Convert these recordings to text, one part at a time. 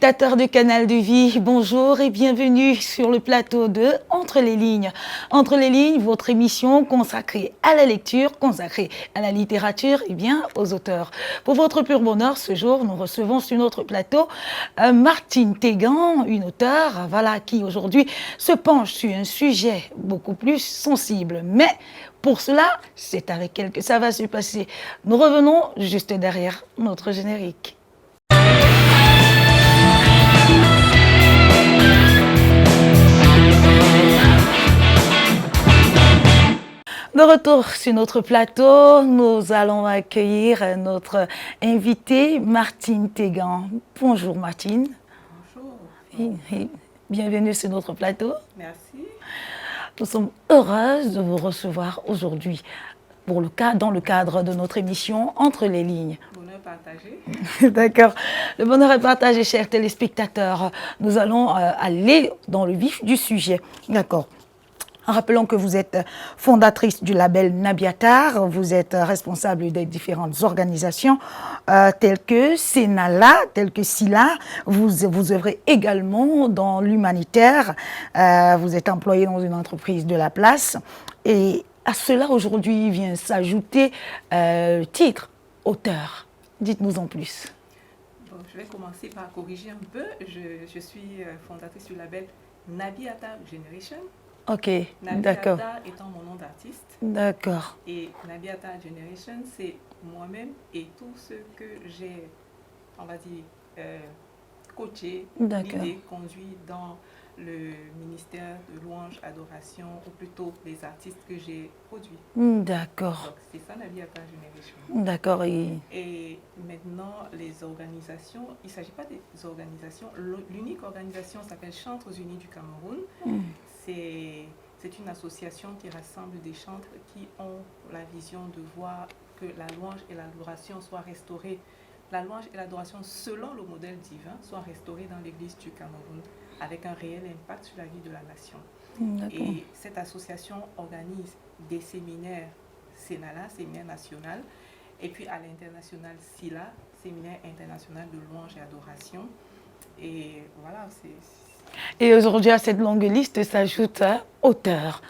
Téléspectateurs du Canal de Vie, bonjour et bienvenue sur le plateau de Entre les lignes. Entre les lignes, votre émission consacrée à la lecture, consacrée à la littérature et bien aux auteurs. Pour votre pur bonheur, ce jour, nous recevons sur notre plateau Martine Tégan, une auteure, voilà, qui aujourd'hui se penche sur un sujet beaucoup plus sensible. Mais pour cela, c'est avec elle que ça va se passer. Nous revenons juste derrière notre générique. De retour sur notre plateau, nous allons accueillir notre invitée Martine Tégan. Bonjour Martine. Bonjour. Et bienvenue sur notre plateau. Merci. Nous sommes heureuses de vous recevoir aujourd'hui dans le cadre de notre émission Entre les lignes. Bonheur partagé. D'accord. Le bonheur est partagé, chers téléspectateurs. Nous allons aller dans le vif du sujet. D'accord. Rappelons que vous êtes fondatrice du label Nabiatar, vous êtes responsable des différentes organisations telles que Sénala, telles que SILA, vous œuvrez également dans l'humanitaire, vous êtes employé dans une entreprise de la place et à cela aujourd'hui vient s'ajouter le titre auteur. Dites-nous en plus. Bon, je vais commencer par corriger un peu. Je suis fondatrice du label Nabiatar Generation. Ok, d'accord. Nabiatar étant mon nom d'artiste. D'accord. Et Nabiatar Generation, c'est moi-même et tout ce que j'ai, on va dire, coaché, guidé, conduit dans le ministère de louange, adoration, ou plutôt les artistes que j'ai produits. D'accord. Donc, c'est ça Nabiatar Generation. D'accord. Et maintenant, les organisations, il ne s'agit pas des organisations, l'unique organisation s'appelle Chantres Unis du Cameroun. C'est une association qui rassemble des chantres qui ont la vision de voir que la louange et l'adoration soient restaurées. La louange et l'adoration, selon le modèle divin, soient restaurées dans l'Église du Cameroun avec un réel impact sur la vie de la nation. Et cette association organise des séminaires Sénala, séminaire national, et puis à l'international SILA, séminaire international de louange et adoration. Et voilà, c'est... Et aujourd'hui, à cette longue liste s'ajoute auteur.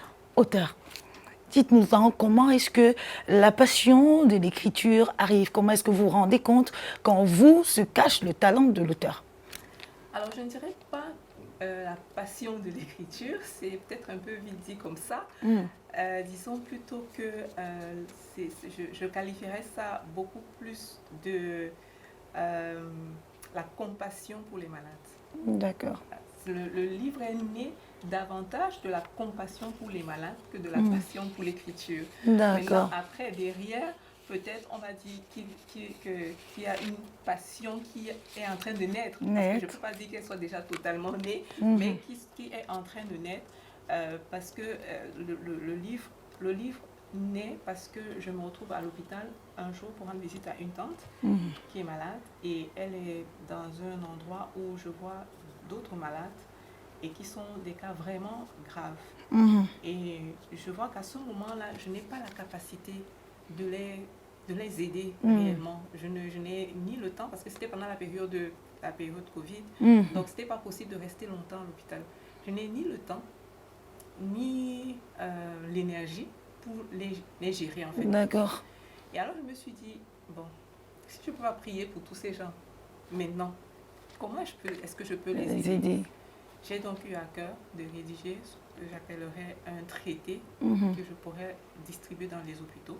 Dites-nous-en, comment est-ce que la passion de l'écriture arrive? Comment est-ce que vous vous rendez compte qu'en vous se cache le talent de l'auteur? Alors, je ne dirais pas la passion de l'écriture, c'est peut-être un peu vite dit comme ça. Disons plutôt que je qualifierais ça beaucoup plus de la compassion pour les malades. D'accord. Le livre est né davantage de la compassion pour les malades que de la passion pour l'écriture. D'accord. Après, derrière, peut-être on va dire qu'il y a une passion qui est en train de naître. Parce que je ne peux pas dire qu'elle soit déjà totalement née, mais qui est en train de naître parce que le livre naît parce que je me retrouve à l'hôpital un jour pour rendre visite à une tante qui est malade et elle est dans un endroit où je vois d'autres malades et qui sont des cas vraiment graves. Et je vois qu'à ce moment-là, je n'ai pas la capacité de les aider réellement. Je n'ai ni le temps, parce que c'était pendant la période Covid, donc c'était pas possible de rester longtemps à l'hôpital. Je n'ai ni le temps, ni l'énergie pour les gérer en fait. D'accord. Et alors je me suis dit, bon, si je peux pas prier pour tous ces gens maintenant, comment est-ce que je peux les aider? J'ai donc eu à cœur de rédiger ce que j'appellerais un traité que je pourrais distribuer dans les hôpitaux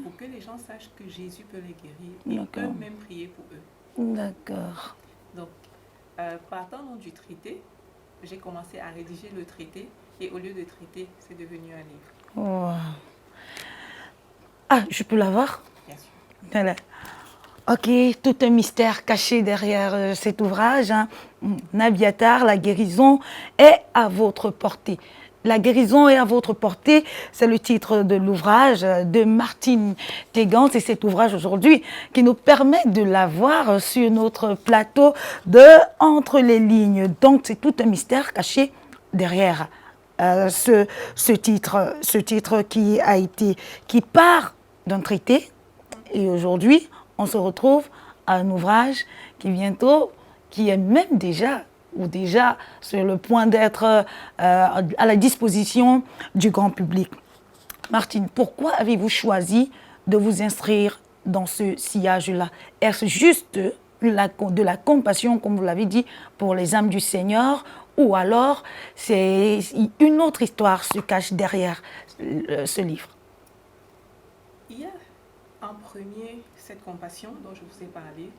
pour que les gens sachent que Jésus peut les guérir et eux-mêmes prier pour eux. D'accord. Donc, partant donc du traité, j'ai commencé à rédiger le traité et au lieu de traité, c'est devenu un livre. Wow. Ah, je peux l'avoir? Bien sûr. Voilà. Ok, tout un mystère caché derrière cet ouvrage. Nabiatar, la guérison est à votre portée. La guérison est à votre portée, c'est le titre de l'ouvrage de Martine Tégan. C'est cet ouvrage aujourd'hui qui nous permet de l'avoir sur notre plateau de Entre les lignes. Donc c'est tout un mystère caché derrière ce titre qui part d'un traité et aujourd'hui on se retrouve à un ouvrage qui est même déjà sur le point d'être à la disposition du grand public. Martine, pourquoi avez-vous choisi de vous inscrire dans ce sillage-là? Est-ce juste de la compassion, comme vous l'avez dit, pour les âmes du Seigneur, ou alors c'est une autre histoire se cache derrière ce livre? Il y a en premier cette compassion dont je vous ai parlé.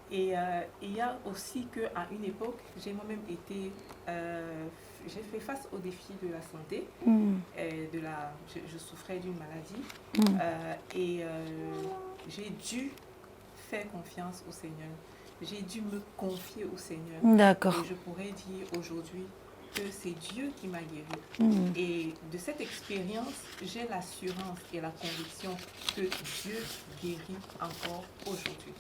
Et il y a aussi qu'à une époque, j'ai moi-même été, j'ai fait face au défi de la santé, je souffrais d'une maladie et j'ai dû faire confiance au Seigneur. J'ai dû me confier au Seigneur. D'accord. Et je pourrais dire aujourd'hui que c'est Dieu qui m'a guéri. Et de cette expérience, j'ai l'assurance et la conviction que Dieu guérit encore aujourd'hui.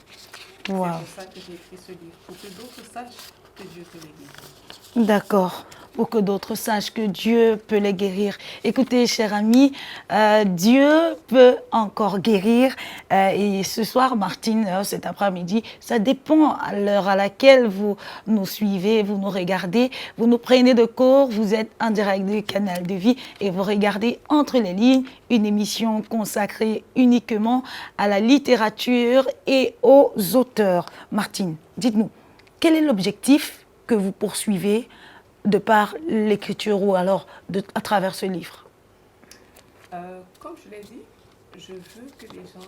Wow. C'est pour ça que j'ai écrit ce livre, pour que d'autres sachent que Dieu peut les guérir. D'accord, pour que d'autres sachent que Dieu peut les guérir. Écoutez, chers amis, Dieu peut encore guérir. Et ce soir, Martine, cet après-midi, ça dépend à l'heure à laquelle vous nous suivez, vous nous regardez, vous nous prenez de court, vous êtes en direct du Canal de Vie et vous regardez Entre les lignes, une émission consacrée uniquement à la littérature et aux auteurs. Martine, dites-nous, quel est l'objectif que vous poursuivez de par l'écriture ou alors à travers ce livre? Comme je l'ai dit, je veux que les gens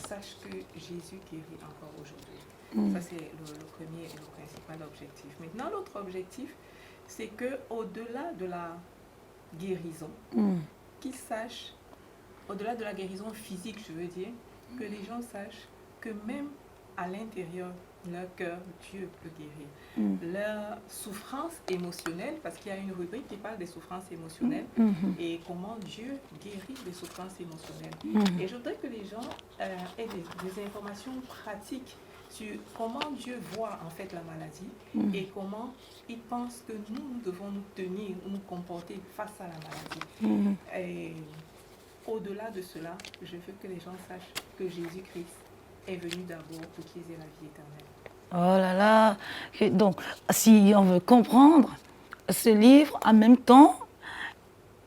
sachent que Jésus guérit encore aujourd'hui. Ça, c'est le premier et le principal objectif. Maintenant, l'autre objectif, c'est qu'au-delà de la guérison, qu'ils sachent, au-delà de la guérison physique, je veux dire, que les gens sachent que même à l'intérieur, leur cœur, Dieu peut guérir. Leur souffrance émotionnelle, parce qu'il y a une rubrique qui parle des souffrances émotionnelles, et comment Dieu guérit les souffrances émotionnelles. Et je voudrais que les gens aient des informations pratiques sur comment Dieu voit en fait la maladie et comment il pense que nous devons nous tenir, nous comporter face à la maladie. Et au-delà de cela, je veux que les gens sachent que Jésus-Christ est venu d'abord pour qu'ils aient la vie éternelle. Oh là là. Donc, si on veut comprendre, ce livre, en même temps,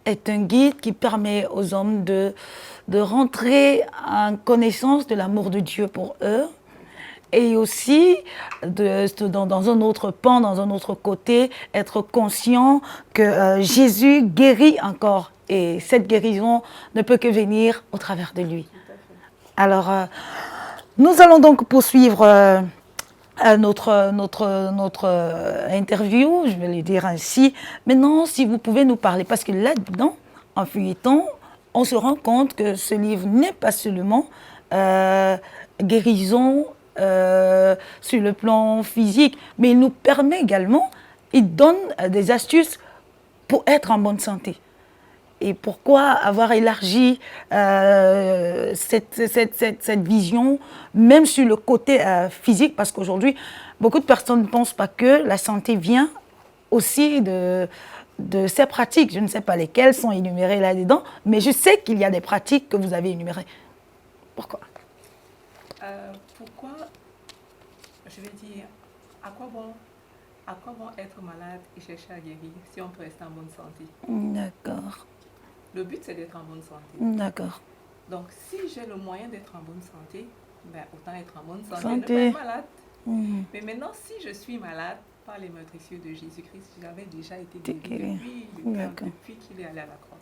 est un guide qui permet aux hommes de rentrer en connaissance de l'amour de Dieu pour eux, et aussi, dans un autre pan, dans un autre côté, être conscient que Jésus guérit encore. Et cette guérison ne peut que venir au travers de lui. Alors, nous allons donc poursuivre notre interview, je vais le dire ainsi. Maintenant, si vous pouvez nous parler, parce que là-dedans, en feuilletant, on se rend compte que ce livre n'est pas seulement guérison sur le plan physique, mais il nous permet également, il donne des astuces pour être en bonne santé. Et pourquoi avoir élargi cette vision, même sur le côté physique, parce qu'aujourd'hui, beaucoup de personnes ne pensent pas que la santé vient aussi de ces pratiques. Je ne sais pas lesquelles sont énumérées là-dedans, mais je sais qu'il y a des pratiques que vous avez énumérées. Pourquoi? Pourquoi, je vais dire, à quoi bon être malade et chercher à guérir si on peut rester en bonne santé? D'accord. Le but, c'est d'être en bonne santé. D'accord. Donc, si j'ai le moyen d'être en bonne santé, ben, autant être en bonne santé, ne pas être malade. Mais maintenant, si je suis malade, par les meurtrissures de Jésus-Christ, j'avais déjà été guéri depuis qu'il est allé à la croix.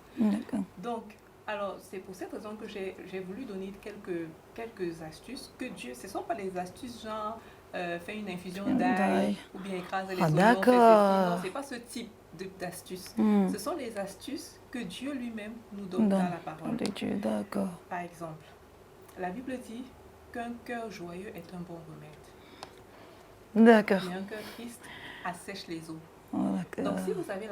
Donc, alors, c'est pour cette raison que j'ai voulu donner quelques astuces que Dieu, ce ne sont pas les astuces genre faire une infusion d'ail ou bien écraser les oignons. Non, ce n'est pas ce type d'astuces. Ce sont les astuces que Dieu lui-même nous donne dans la parole de Dieu. D'accord. Par exemple, la Bible dit qu'un cœur joyeux est un bon remède. D'accord. Et un cœur triste assèche les eaux. Oh, donc, si vous avez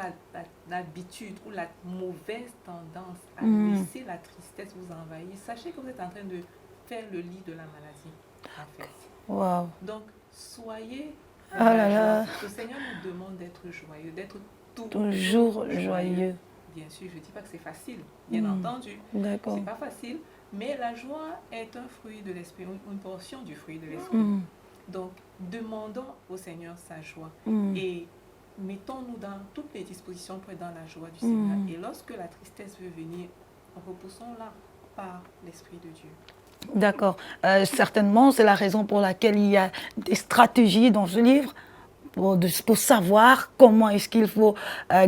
l'habitude ou la mauvaise tendance à laisser la tristesse vous envahir, sachez que vous êtes en train de faire le lit de la maladie, en fait. Wow. Donc, soyez là. Le Seigneur nous demande d'être joyeux, d'être toujours joyeux. Bien sûr, je ne dis pas que c'est facile, bien entendu. D'accord. C'est pas facile, mais la joie est un fruit de l'esprit, une portion du fruit de l'esprit. Donc, demandons au Seigneur sa joie et mettons-nous dans toutes les dispositions pour être dans la joie du Seigneur. Et lorsque la tristesse veut venir, repoussons-la par l'Esprit de Dieu. D'accord. Certainement, c'est la raison pour laquelle il y a des stratégies dans ce livre pour savoir comment est-ce qu'il faut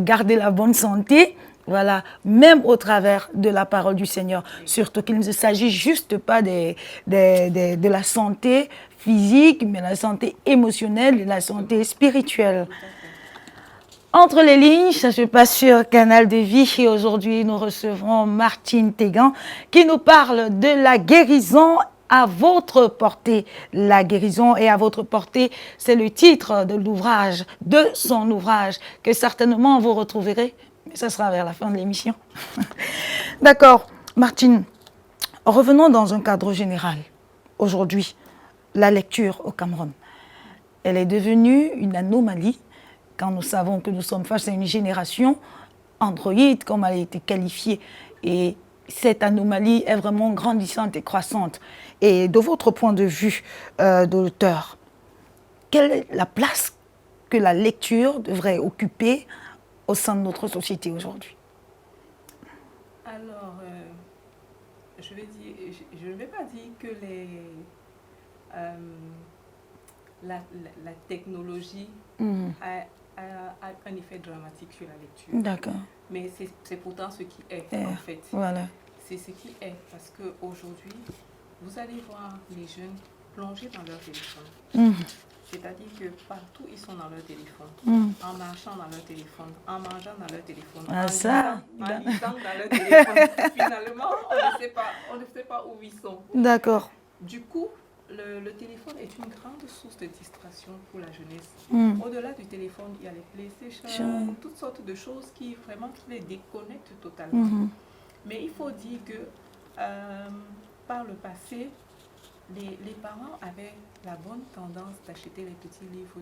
garder la bonne santé. Voilà, même au travers de la parole du Seigneur. Surtout qu'il ne s'agit juste pas de la santé physique, mais la santé émotionnelle et la santé spirituelle. Entre les lignes, ça se passe sur Canal de Vie et aujourd'hui nous recevons Martine Tégan qui nous parle de la guérison à votre portée. La guérison est à votre portée, c'est le titre de l'ouvrage, de son ouvrage que certainement vous retrouverez. Mais ça sera vers la fin de l'émission. D'accord. Martine, revenons dans un cadre général. Aujourd'hui, la lecture au Cameroun, elle est devenue une anomalie quand nous savons que nous sommes face à une génération Android, comme elle a été qualifiée. Et cette anomalie est vraiment grandissante et croissante. Et de votre point de vue d'auteur, quelle est la place que la lecture devrait occuper au sein de notre société aujourd'hui? Alors, je ne vais pas dire que la technologie a un effet dramatique sur la lecture. D'accord. Mais c'est pourtant ce qui est, en fait. Voilà. C'est ce qui est, parce qu'aujourd'hui, vous allez voir les jeunes plongés dans leur téléphone. C'est-à-dire que partout, ils sont dans leur téléphone, en marchant dans leur téléphone, en mangeant dans leur téléphone, en lisant dans leur téléphone. Finalement, on ne sait pas où ils sont. D'accord. Du coup, le téléphone est une grande source de distraction pour la jeunesse. Au-delà du téléphone, il y a les PlayStation, toutes sortes de choses qui vraiment les déconnectent totalement. Mais il faut dire que par le passé, les parents avaient la bonne tendance d'acheter les petits livres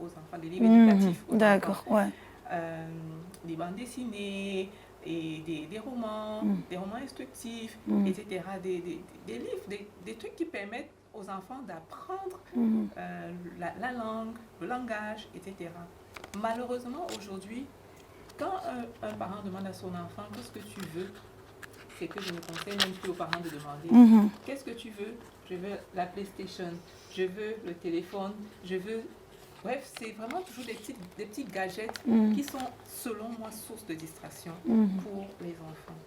aux enfants, des livres éducatifs. D'accord, ouais. Des bandes dessinées, et des romans instructifs, etc. Des livres, des trucs qui permettent aux enfants d'apprendre la langue, le langage, etc. Malheureusement, aujourd'hui, quand un parent demande à son enfant « Qu'est-ce que tu veux ?» c'est que je ne conseille même plus aux parents de demander « Qu'est-ce que tu veux ?» Je veux la PlayStation, je veux le téléphone, je veux... Bref, c'est vraiment toujours des petits gadgets qui sont, selon moi, source de distraction pour les enfants.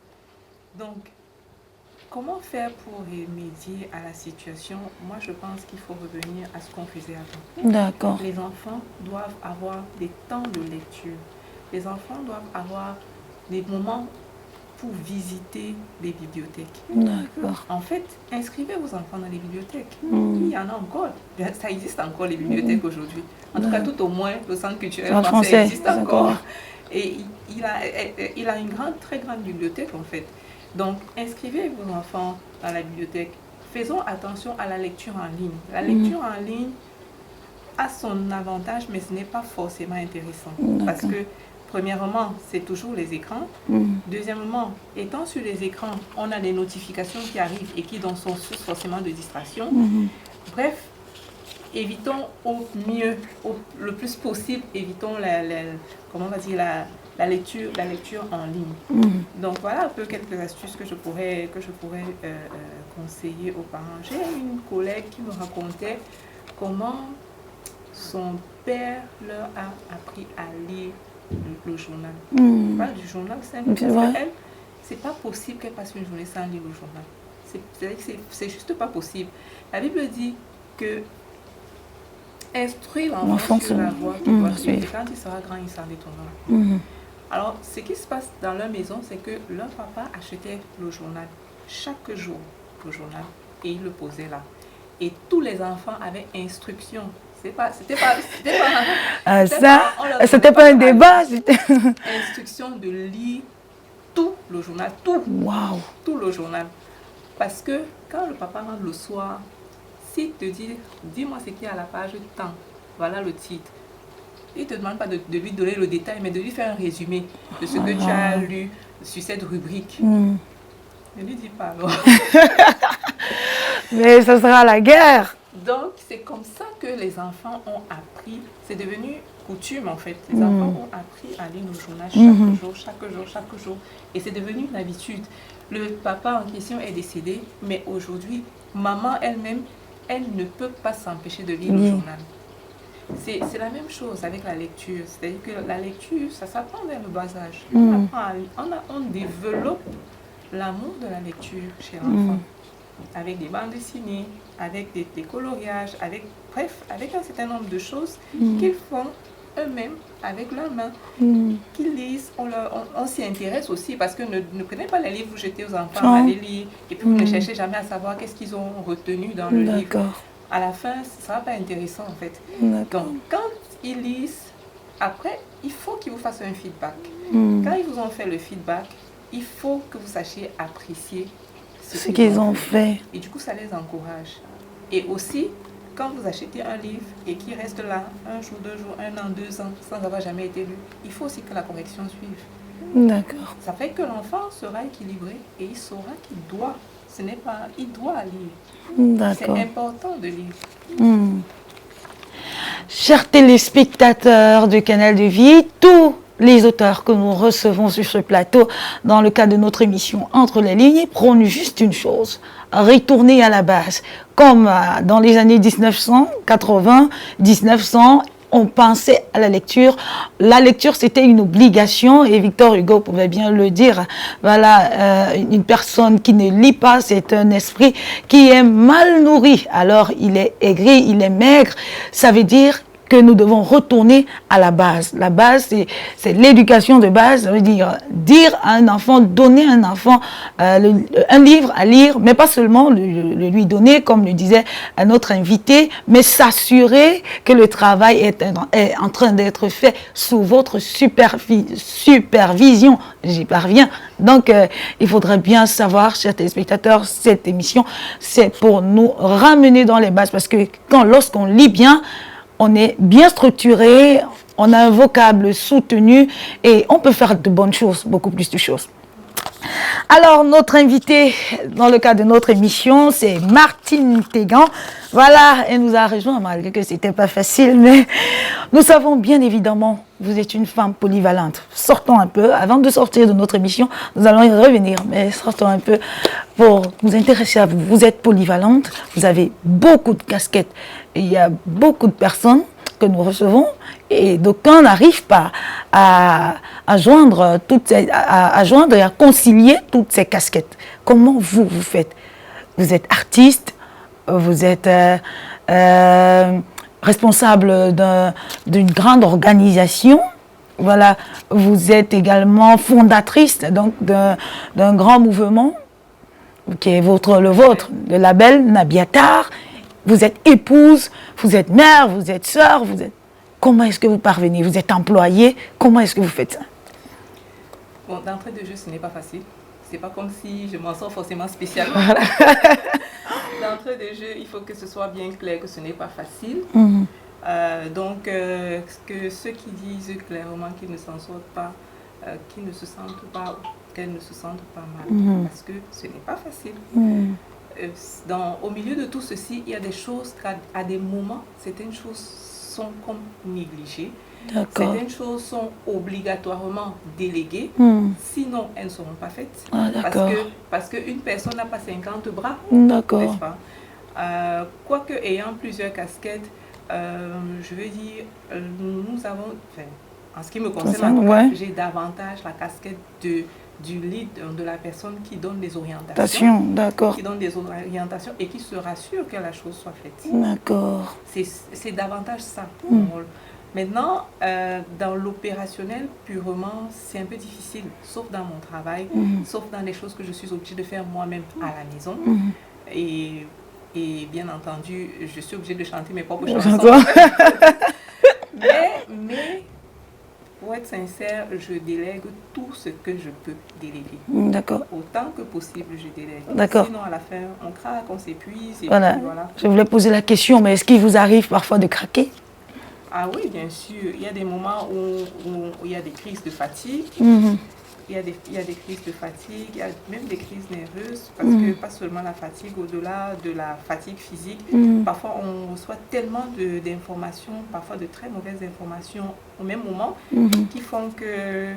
Donc, comment faire pour remédier à la situation? Moi, je pense qu'il faut revenir à ce qu'on faisait avant. D'accord. Les enfants doivent avoir des temps de lecture. Les enfants doivent avoir des moments pour visiter les bibliothèques. D'accord. En fait, inscrivez vos enfants dans les bibliothèques. Il y en a encore. Ça existe encore, les bibliothèques aujourd'hui. En tout cas, tout au moins, le centre culturel français existe encore. Et il a une très grande bibliothèque, en fait. Donc, inscrivez vos enfants dans la bibliothèque. Faisons attention à la lecture en ligne. La lecture en ligne a son avantage, mais ce n'est pas forcément intéressant. Parce que, premièrement, c'est toujours les écrans. Deuxièmement, étant sur les écrans, on a des notifications qui arrivent et qui donc sont source forcément de distraction. Bref, évitons au mieux, le plus possible, évitons la lecture en ligne. Donc voilà un peu quelques astuces que je pourrais conseiller aux parents. J'ai une collègue qui me racontait comment son père leur a appris à lire le journal. On parle du journal simple parce qu'elle, c'est pas possible qu'elle passe une journée sans lire le journal. C'est juste pas possible. La Bible dit que instruire l'enfant sur la voie qu'il doit suivre, et quand il sera grand, il s'en détournera. Alors, ce qui se passe dans leur maison, c'est que leur papa achetait le journal chaque jour, le journal, et il le posait là. Et tous les enfants avaient instruction. C'était pas un débat. Instruction de lire tout le journal, tout le journal. Parce que quand le papa rentre le soir, s'il te dit, dis-moi ce qu'il y a à la page tant, voilà le titre. Il ne te demande pas de lui donner le détail, mais de lui faire un résumé de ce que tu as lu sur cette rubrique. Ne lui dis pas alors. Mais ça sera la guerre. Donc, c'est comme ça que les enfants ont appris. C'est devenu coutume, en fait. Les enfants ont appris à lire nos journaux chaque jour. Et c'est devenu une habitude. Le papa en question est décédé, mais aujourd'hui, maman elle-même, elle ne peut pas s'empêcher de lire le journal. C'est la même chose avec la lecture. C'est-à-dire que la lecture, ça s'apprend dès le bas âge. On développe l'amour de la lecture chez l'enfant. Avec des bandes dessinées, avec des coloriages, avec un certain nombre de choses qu'ils font eux-mêmes avec leurs mains, qu'ils lisent. On s'y intéresse aussi parce que ne prenez pas les livres, vous jetez aux enfants à les lire et puis vous ne cherchez jamais à savoir qu'est-ce qu'ils ont retenu dans le livre. À la fin, ça ne va pas intéressant en fait. Donc, quand ils lisent, après, il faut qu'ils vous fassent un feedback. Quand ils vous ont fait le feedback, il faut que vous sachiez apprécier ce qu'ils ont fait. Et du coup, ça les encourage. Et aussi, quand vous achetez un livre et qu'il reste là, 1 jour, 2 jours, 1 an, 2 ans, sans avoir jamais été lu, il faut aussi que la correction suive. D'accord. Ça fait que l'enfant sera équilibré et il saura qu'il doit. Il doit lire. C'est important de lire. Chers téléspectateurs de Canal de Vie, tous les auteurs que nous recevons sur ce plateau, dans le cadre de notre émission Entre les lignes, prônent juste une chose, retourner à la base. Comme dans les années 1980, 1900, on pensait à la lecture. La lecture, c'était une obligation et Victor Hugo pouvait bien le dire. Voilà, une personne qui ne lit pas, c'est un esprit qui est mal nourri. Alors, il est aigri, il est maigre. Ça veut dire que nous devons retourner à la base. La base, c'est l'éducation de base. Ça veut dire à un enfant, donner à un enfant un livre à lire, mais pas seulement le lui donner, comme le disait un autre invité, mais s'assurer que le travail est en train d'être fait sous votre supervision. J'y parviens. Donc, il faudrait bien savoir, chers téléspectateurs, cette émission, c'est pour nous ramener dans les bases, parce que lorsqu'on lit bien, on est bien structuré, on a un vocable soutenu et on peut faire de bonnes choses, beaucoup plus de choses. Alors, notre invitée, dans le cadre de notre émission, c'est Martine Tégan. Voilà, elle nous a rejoint, malgré que ce n'était pas facile, mais nous savons bien évidemment, vous êtes une femme polyvalente. Sortons un peu, avant de sortir de notre émission, nous allons y revenir, mais sortons un peu pour nous intéresser à vous. Vous êtes polyvalente, vous avez beaucoup de casquettes. Il y a beaucoup de personnes que nous recevons et d'aucuns n'arrivent pas à joindre et à concilier toutes ces casquettes. Comment vous faites? Vous êtes artiste, vous êtes responsable d'une grande organisation, voilà, vous êtes également fondatrice donc d'un grand mouvement qui est le vôtre, le label Nabiatar. Vous êtes épouse, vous êtes mère, vous êtes sœur, Comment est-ce que vous parvenez? Vous êtes employée, comment est-ce que vous faites ça? Bon, d'entrée de jeu, ce n'est pas facile. C'est pas comme si je m'en sors forcément spécialement. D'entrée de jeu, il faut que ce soit bien clair que ce n'est pas facile. Donc, que ceux qui disent clairement qu'ils ne s'en sortent pas, qu'ils ne se sentent pas, qu'elles ne se sentent pas mal, parce que ce n'est pas facile. Au milieu de tout ceci, il y a des choses qu'à des moments, certaines choses sont comme négligées. Certaines choses sont obligatoirement déléguées, sinon elles ne seront pas faites. Parce qu'une personne n'a pas 50 bras, n'est-ce pas? Quoique ayant plusieurs casquettes, je veux dire, nous avons, en ce qui me concerne, j'ai davantage la casquette du lead, de la personne qui donne des orientations, qui donne des orientations et qui se rassure que la chose soit faite. D'accord. C'est davantage ça, mon rôle. Maintenant, dans l'opérationnel purement, c'est un peu difficile, sauf dans mon travail, sauf dans les choses que je suis obligée de faire moi-même à la maison. Et bien entendu, je suis obligée de chanter mes propres chansons. Mais pour être sincère, je délègue tout ce que je peux déléguer. D'accord. Autant que possible, je délègue. D'accord. Sinon, à la fin, on craque, on s'épuise. Voilà. Je voulais poser la question, mais est-ce qu'il vous arrive parfois de craquer? Ah oui, bien sûr. Il y a des moments où il y a des crises de fatigue. il y a des crises de fatigue, il y a même des crises nerveuses, parce que pas seulement la fatigue, au-delà de la fatigue physique, parfois on reçoit tellement d'informations, parfois de très mauvaises informations au même moment, qui font que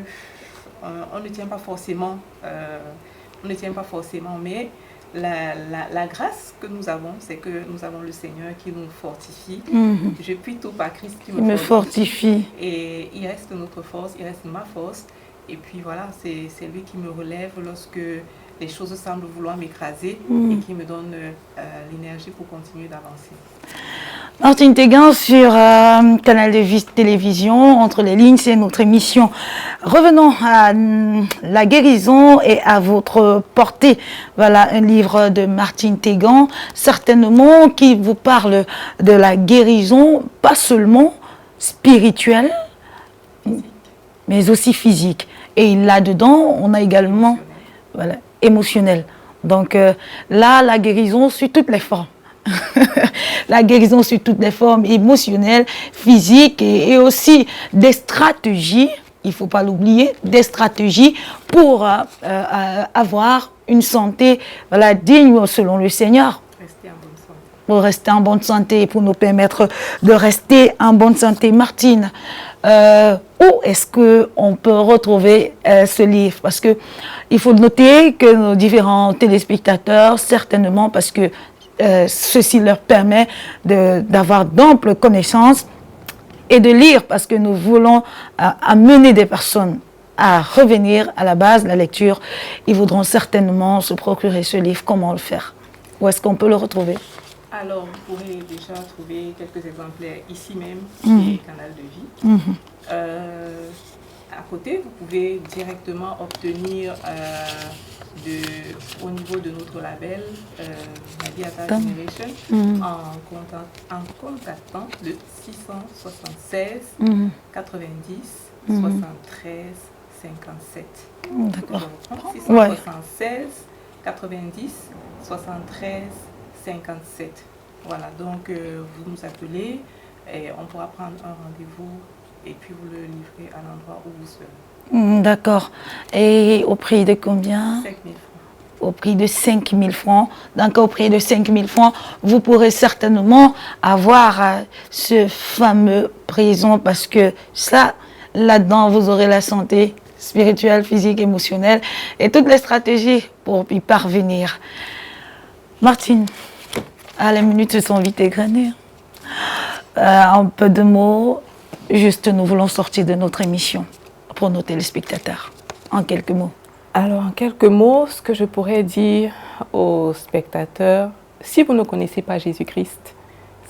on ne tient pas forcément, mais la grâce que nous avons, c'est que nous avons le Seigneur qui nous fortifie. Je puis tout par Christ qui me fortifie. Et il reste notre force, il reste ma force. Et puis voilà, c'est lui qui me relève lorsque les choses semblent vouloir m'écraser et qui me donne l'énergie pour continuer d'avancer. Martine Téguin sur Canal de Télévision, Entre les lignes, c'est notre émission. Revenons à la guérison et à votre portée. Voilà un livre de Martine Téguin, certainement qui vous parle de la guérison, pas seulement spirituelle, mais aussi physique. Et là-dedans, on a également émotionnel. Donc là, la guérison sur toutes les formes. La guérison sur toutes les formes émotionnelles, physiques et aussi des stratégies, il ne faut pas l'oublier, des stratégies pour avoir une santé digne selon le Seigneur. Pour rester en bonne santé, pour nous permettre de rester en bonne santé. Martine, où est-ce qu'on peut retrouver ce livre? Parce qu'il faut noter que nos différents téléspectateurs, certainement parce que ceci leur permet d'avoir d'amples connaissances et de lire, parce que nous voulons amener des personnes à revenir à la base de la lecture. Ils voudront certainement se procurer ce livre. Comment le faire? Où est-ce qu'on peut le retrouver? Alors, vous pourrez déjà trouver quelques exemplaires ici même, chez Canal de Vie. À côté, vous pouvez directement obtenir au niveau de notre label Nabiata Generation en contactant le 676 90 73 57. D'accord. 676 90 73 57. Voilà, donc vous nous appelez et on pourra prendre un rendez-vous et puis vous le livrez à l'endroit où vous serez. D'accord. Et au prix de combien? 5 000 francs. Au prix de 5 000 francs. Donc au prix de 5 000 francs, vous pourrez certainement avoir ce fameux présent, parce que ça, là-dedans, vous aurez la santé spirituelle, physique, émotionnelle et toutes les stratégies pour y parvenir. Martine, les minutes se sont vite égrenées. Un peu de mots, juste nous voulons sortir de notre émission pour nos téléspectateurs. En quelques mots. Alors, en quelques mots, ce que je pourrais dire aux spectateurs, si vous ne connaissez pas Jésus-Christ,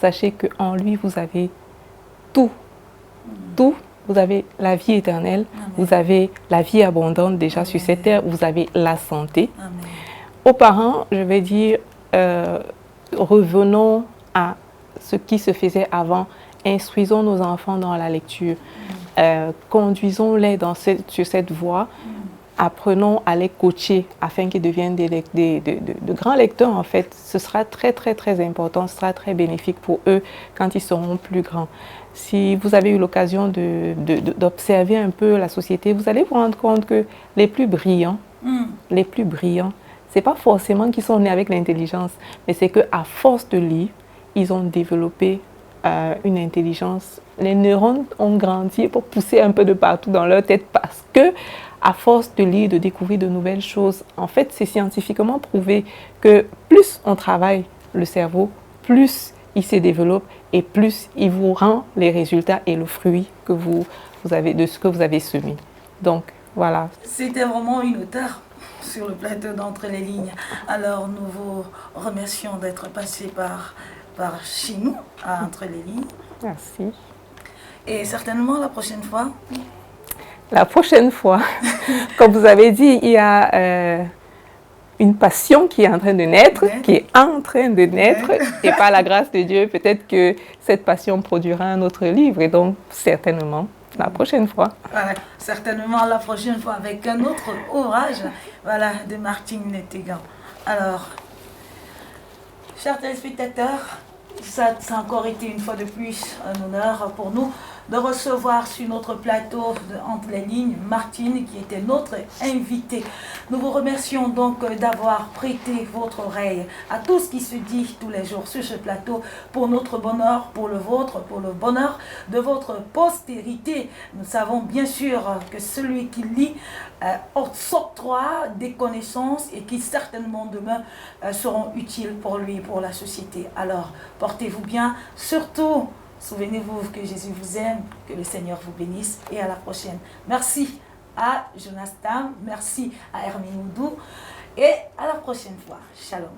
sachez qu'en lui, vous avez tout. Tout. Vous avez la vie éternelle, vous avez la vie abondante déjà sur cette terre, vous avez la santé. Aux parents, je vais dire, revenons à ce qui se faisait avant, instruisons nos enfants dans la lecture, conduisons-les sur cette voie, apprenons à les coacher afin qu'ils deviennent de grands lecteurs en fait. Ce sera très très très important, ce sera très bénéfique pour eux quand ils seront plus grands. Si vous avez eu l'occasion d'observer un peu la société, vous allez vous rendre compte que les plus brillants, c'est pas forcément qu'ils sont nés avec l'intelligence, mais c'est qu'à force de lire, ils ont développé une intelligence. Les neurones ont grandi pour pousser un peu de partout dans leur tête parce que, à force de lire, de découvrir de nouvelles choses, en fait, c'est scientifiquement prouvé que plus on travaille le cerveau, plus il se développe et plus il vous rend les résultats et le fruit que vous avez de ce que vous avez semé. Donc, voilà. C'était vraiment une auteure sur le plateau d'Entre les lignes. Alors, nous vous remercions d'être passé par chez nous, à Entre les lignes. Merci. Et certainement, la prochaine fois. La prochaine fois, comme vous avez dit, il y a une passion qui est en train de naître, et par la grâce de Dieu, peut-être que cette passion produira un autre livre, et donc certainement la prochaine fois. Voilà, certainement la prochaine fois avec un autre ouvrage, voilà, de Martine Téguin. Alors, chers téléspectateurs, ça a encore été une fois de plus un honneur pour nous de recevoir sur notre plateau, entre les lignes, Martine, qui était notre invitée. Nous vous remercions donc d'avoir prêté votre oreille à tout ce qui se dit tous les jours sur ce plateau pour notre bonheur, pour le vôtre, pour le bonheur de votre postérité. Nous savons bien sûr que celui qui lit s'octroie des connaissances et qui certainement demain seront utiles pour lui et pour la société. Alors, portez-vous bien. Surtout, souvenez-vous que Jésus vous aime, que le Seigneur vous bénisse et à la prochaine. Merci à Jonas Tam, merci à Hermine Oudou et à la prochaine fois. Shalom.